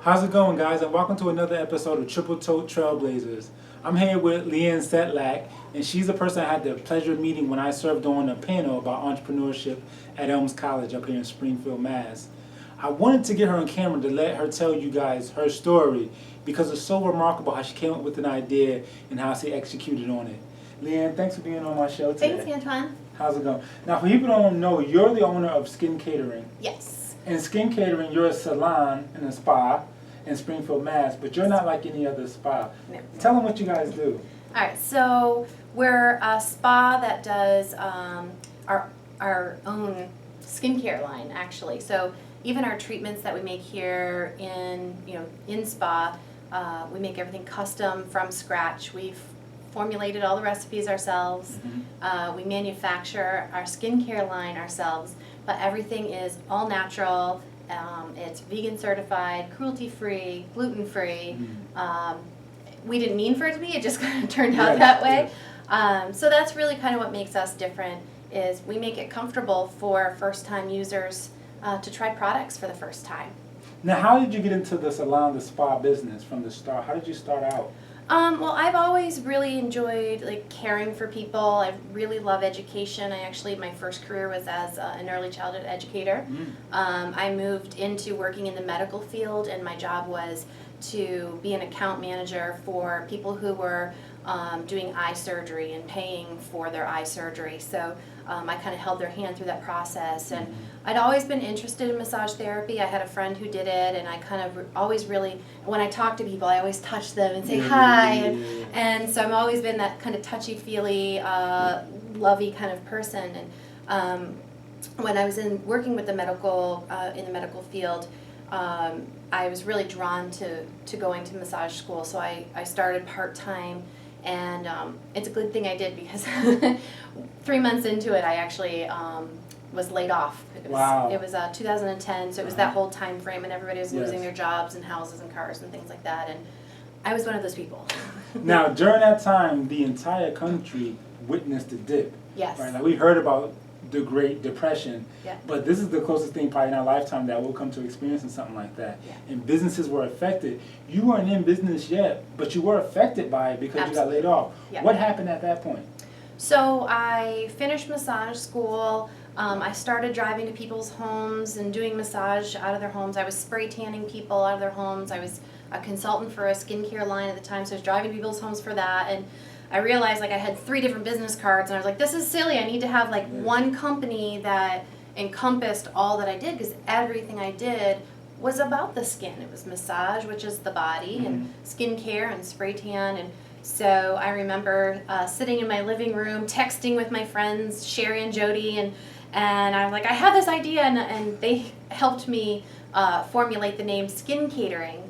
How's it going, guys? And welcome to another episode of Triple Toed Trailblazers. I'm here with Leanne Setlak, and she's the person I had the pleasure of meeting when I served on a panel about entrepreneurship at Elms College up here in Springfield, Mass. I wanted to get her on camera to let her tell you guys her story because it's so remarkable how she came up with an idea and how she executed on it. Leanne, thanks for being on my show today. Thanks, Antoine. How's it going? Now, for people who don't know, you're the owner of Skin Catering. Yes. In Skin Catering, you're a salon and a spa in Springfield, Mass, but you're not like any other spa. No. Tell them what you guys do. All right, so we're a spa that does our own skincare line, actually. So even our treatments that we make here in spa, we make everything custom from scratch. We've formulated all the recipes ourselves. Mm-hmm. We manufacture our skincare line ourselves, but everything is all natural. It's vegan certified, cruelty-free, gluten-free. We didn't mean for it to be, it just kind of turned out that way. So that's really kind of what makes us different, is we make it comfortable for first-time users to try products for the first time. Now, how did you get into the salon, the spa business from the start? How did you start out? Well, I've always really enjoyed caring for people. I really love education. My first career was as an early childhood educator. I moved into working in the medical field, and my job was to be an account manager for people who were doing eye surgery and paying for their eye surgery. So I kind of held their hand through that process, and I'd always been interested in massage therapy. I had a friend who did it, and I kind of always really, when I talk to people, I always touch them and say hi, and so I've always been that kind of touchy-feely, lovey kind of person. And when I was working with the medical in the medical field, I was really drawn to going to massage school, so I started part-time. And it's a good thing I did, because 3 months into it, I actually was laid off. It was 2010, so it was that whole time frame, and everybody was losing their jobs and houses and cars and things like that. And I was one of those people. Now, during that time, the entire country witnessed a dip. Yes. Right? Like, we heard about the Great Depression, Yeah. but this is the closest thing probably in our lifetime that we'll come to experiencing something like that. Yeah. And businesses were affected. You weren't in business yet, but you were affected by it because you got laid off. Yeah. What happened at that point? So I finished massage school. I started driving to people's homes and doing massage out of their homes. I was spray tanning people out of their homes. I was a consultant for a skincare line at the time, so I was driving to people's homes for that. And I realized I had 3 different business cards, and I was like, this is silly. I need to have one company that encompassed all that I did, because everything I did was about the skin. It was massage, which is the body, and skincare and spray tan. And so I remember sitting in my living room, texting with my friends, Sherry and Jody, and I was like, I have this idea, and they helped me formulate the name Skin Catering.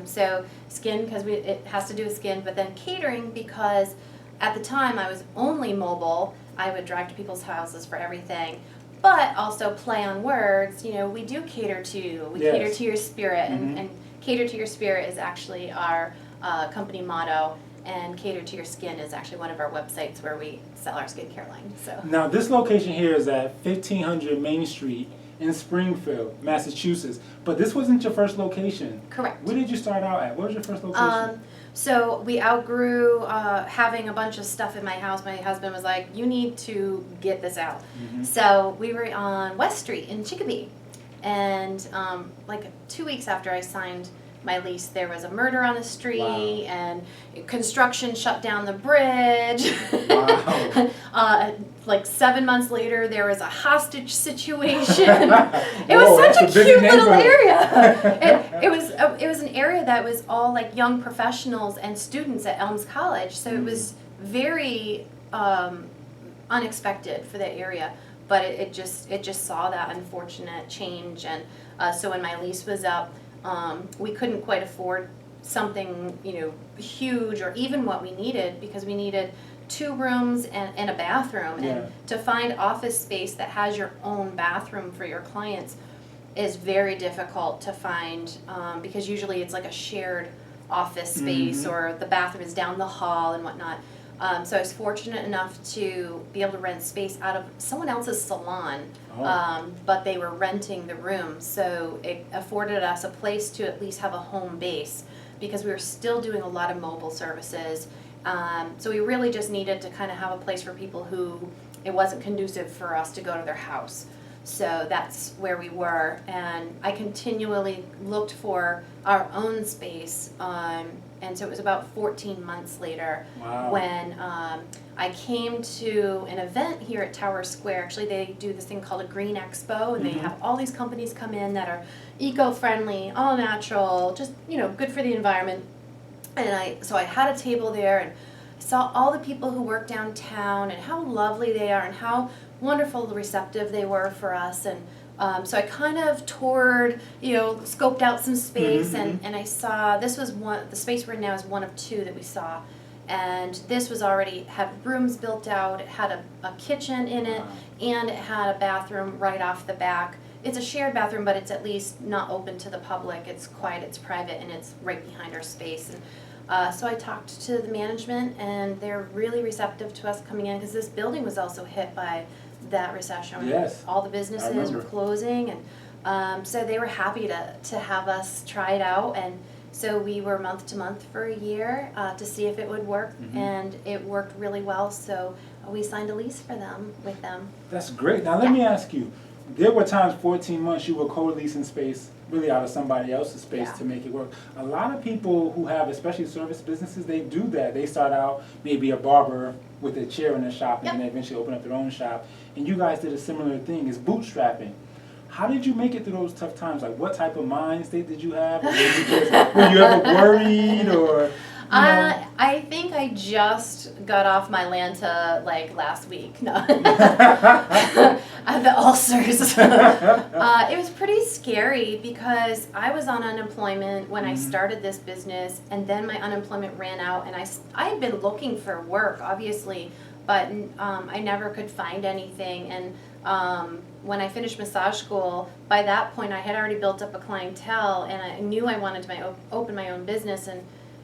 So skin, because it has to do with skin, but then catering, because at the time I was only mobile. I would drive to people's houses for everything, but also play on words. We do cater to you. We cater to your spirit, and cater to your spirit is actually our company motto, and cater to your skin is actually one of our websites where we sell our skincare line. So now, this location here is at 1500 Main Street in Springfield, Massachusetts. But this wasn't your first location. Correct. Where did you start out at? What was your first location? So we outgrew having a bunch of stuff in my house. My husband was like, you need to get this out. So we were on West Street in Chicopee. And 2 weeks after I signed my lease, there was a murder on the street, and construction shut down the bridge. 7 months later, there was a hostage situation. It was such a cute little area. It was an area that was all young professionals and students at Elms College, so it was very unexpected for that area. But it just saw that unfortunate change, and so when my lease was up, we couldn't quite afford something huge, or even what we needed, because we needed 2 rooms and a bathroom. And to find office space that has your own bathroom for your clients is very difficult to find, because usually it's a shared office space, or the bathroom is down the hall and whatnot. So I was fortunate enough to be able to rent space out of someone else's salon, but they were renting the room, so it afforded us a place to at least have a home base, because we were still doing a lot of mobile services. So we really just needed to kind of have a place for people who it wasn't conducive for us to go to their house. So that's where we were, and I continually looked for our own space, and so it was about 14 months later when I came to an event here at Tower Square. Actually, they do this thing called a Green Expo, and they have all these companies come in that are eco-friendly, all natural, just, you know, good for the environment. And so I had a table there, and I saw all the people who work downtown and how lovely they are and how wonderful receptive they were for us. And so I kind of toured, you know, scoped out some space, and I saw this was the space we're in now is one of two that we saw. And this was already had rooms built out, it had a kitchen in it, and it had a bathroom right off the back. It's a shared bathroom, but it's at least not open to the public. It's quiet, it's private, and it's right behind our space. And so I talked to the management, and they're really receptive to us coming in, because this building was also hit by that recession. Yes, all the businesses were closing, and so they were happy to have us try it out. And so we were month to month for a year to see if it would work, and it worked really well. So we signed a lease with them. That's great. Now let me ask you, there were times 14 months you were co-leasing space really out of somebody else's space to make it work. A lot of people who have, especially service businesses, they do that. They start out maybe a barber with a chair in their shop, and then they eventually open up their own shop. And you guys did a similar thing, is bootstrapping. How did you make it through those tough times? Like, what type of mind state did you have? Or were you ever worried, or? I think I just got off my Lanta like last week. No, I have the ulcers. It was pretty scary because I was on unemployment when I started this business, and then my unemployment ran out, and I had been looking for work, obviously, but I never could find anything. And when I finished massage school, by that point I had already built up a clientele, and I knew I wanted to open my own business.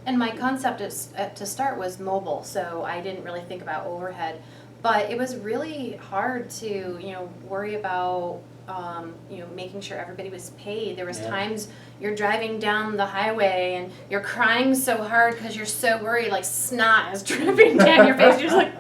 And my concept to start was mobile, so I didn't really think about overhead. But it was really hard to, you know, worry about, you know, making sure everybody was paid. There was times you're driving down the highway and you're crying so hard because you're so worried, like snot is dripping down your face. You're just like,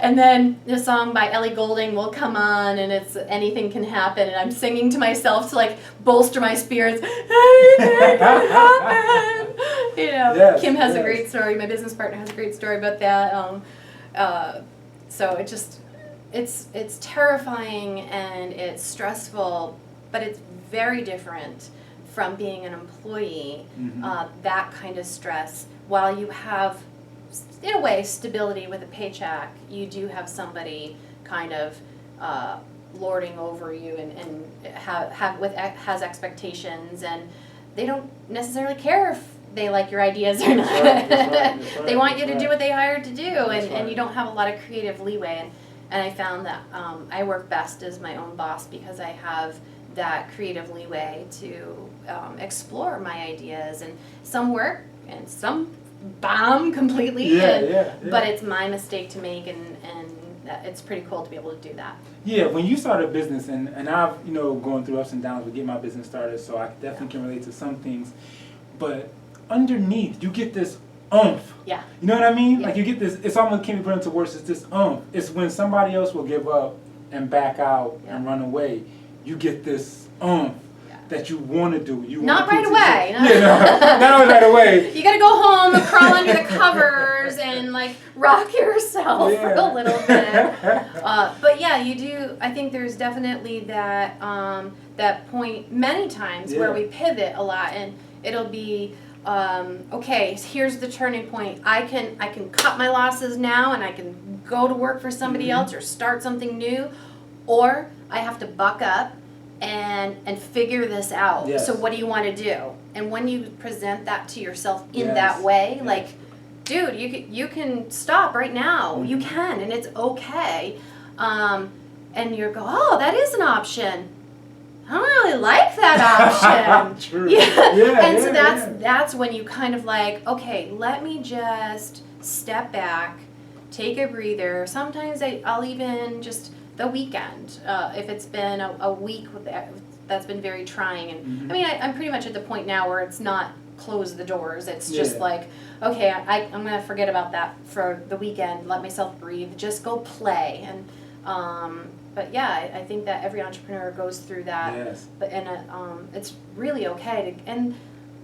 and then the song by Ellie Goulding will come on, and it's Anything Can Happen, and I'm singing to myself to like bolster my spirits. Anything can happen. You know, Kim has a great story. My business partner has a great story about that. So it's terrifying and it's stressful, but it's very different from being an employee. That kind of stress, while you have, in a way, stability with a paycheck, you do have somebody kind of lording over you and has expectations, and they don't necessarily care if they like your ideas or not. That's right. They want you to do what they hired to do, and you don't have a lot of creative leeway. And I found that I work best as my own boss because I have that creative leeway to explore my ideas, and some work and some bomb completely, but it's my mistake to make, and it's pretty cool to be able to do that. Yeah, when you start a business, and I've, you know, going through ups and downs with getting my business started, so I definitely can relate to some things, but underneath you get this oomph. Yeah. You know what I mean? Like you get this, it's almost can't be put into words, it's this oomph. It's when somebody else will give up and back out and run away, you get this oomph that you want to do. You not right away. Not right away. You gotta go home and crawl under the covers and like rock yourself for a little bit. But yeah, you do. I think there's definitely that that point many times where we pivot a lot, and it'll be okay. Here's the turning point. I can cut my losses now, and I can go to work for somebody else or start something new, or I have to buck up and figure this out. So what do you want to do? And when you present that to yourself in that way, like, dude, you can stop right now. You can, and it's okay. And you go, oh, that is an option. I don't really like that option. True. And so that's when you kind of like, okay, let me just step back, take a breather. Sometimes I'll even just the weekend, if it's been a week that's been very trying. And I mean, I'm pretty much at the point now where it's not close the doors. It's just like, okay, I'm going to forget about that for the weekend, let myself breathe, just go play. And but yeah, I think that every entrepreneur goes through that. Yes. But it's really okay to, and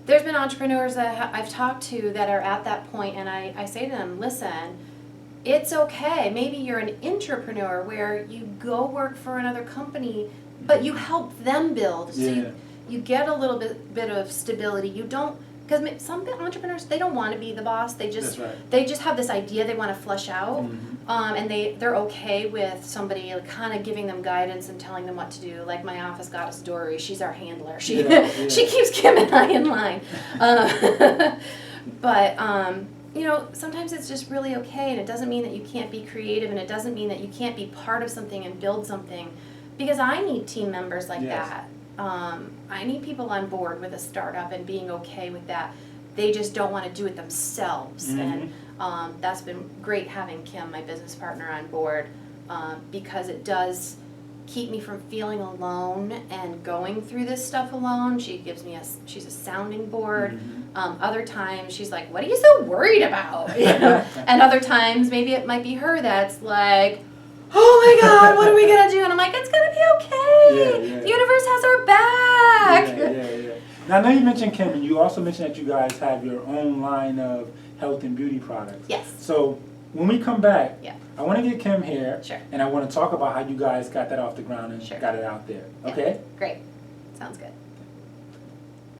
there's been entrepreneurs that I've talked to that are at that point, and I say to them, listen, it's okay. Maybe you're an intrapreneur where you go work for another company, but you help them build. So you get a little bit of stability. You don't, because some entrepreneurs, they don't want to be the boss. They just they just have this idea they want to flesh out, and they're okay with somebody kind of giving them guidance and telling them what to do. Like my office goddess Dory, she's our handler. She she keeps Kim and I in line. But you know, sometimes it's just really okay, and it doesn't mean that you can't be creative, and it doesn't mean that you can't be part of something and build something. Because I need team members like that. I need people on board with a startup and being okay with that. They just don't want to do it themselves. And that's been great having Kim, my business partner, on board, because it does keep me from feeling alone and going through this stuff alone. She gives me she's a sounding board. Other times she's like, what are you so worried about? You know? And other times maybe it might be her that's like, oh my God, what are we gonna do? And I'm like, it's gonna be okay. The universe has our back. Now I know you mentioned Kim, and you also mentioned that you guys have your own line of health and beauty products. Yes. So when we come back, Yeah. I want to get Kim here, Sure. and I want to talk about how you guys got that off the ground and got it out there. Okay? Great. Sounds good.